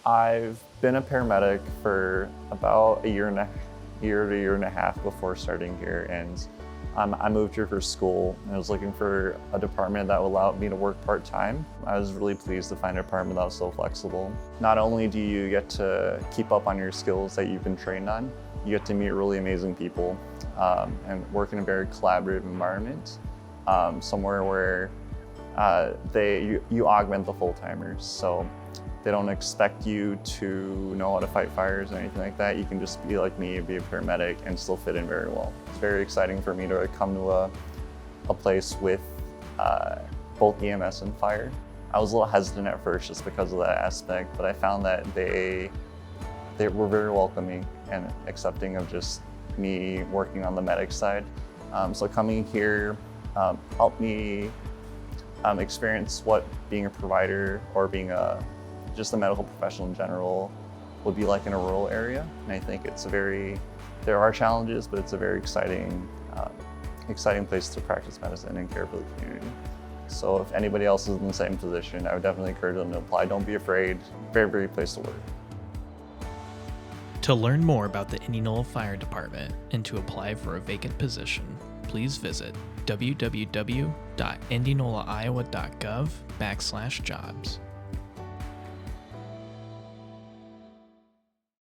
I've been a paramedic for about a year to a year and a half before starting here, and I moved here for school, and I was looking for a department that would allow me to work part-time. I was really pleased to find a department that was so flexible. Not only do you get to keep up on your skills that you've been trained on, you get to meet really amazing people and work in a very collaborative environment, somewhere where you augment the full-timers. So they don't expect you to know how to fight fires or anything like that. You can just be like me, be a paramedic, and still fit in very well. It's very exciting for me to come to a place with both EMS and fire. I was a little hesitant at first just because of that aspect, but I found that they were very welcoming and accepting of just me working on the medic side. So coming here helped me experience what being a provider or being just a medical professional in general would be like in a rural area. And I think there are challenges, but it's a very exciting place to practice medicine and care for the community. So if anybody else is in the same position, I would definitely encourage them to apply. Don't be afraid. Very, very place to work. To learn more about the Indianola Fire Department and to apply for a vacant position, please visit www.indianolaiowa.gov/jobs.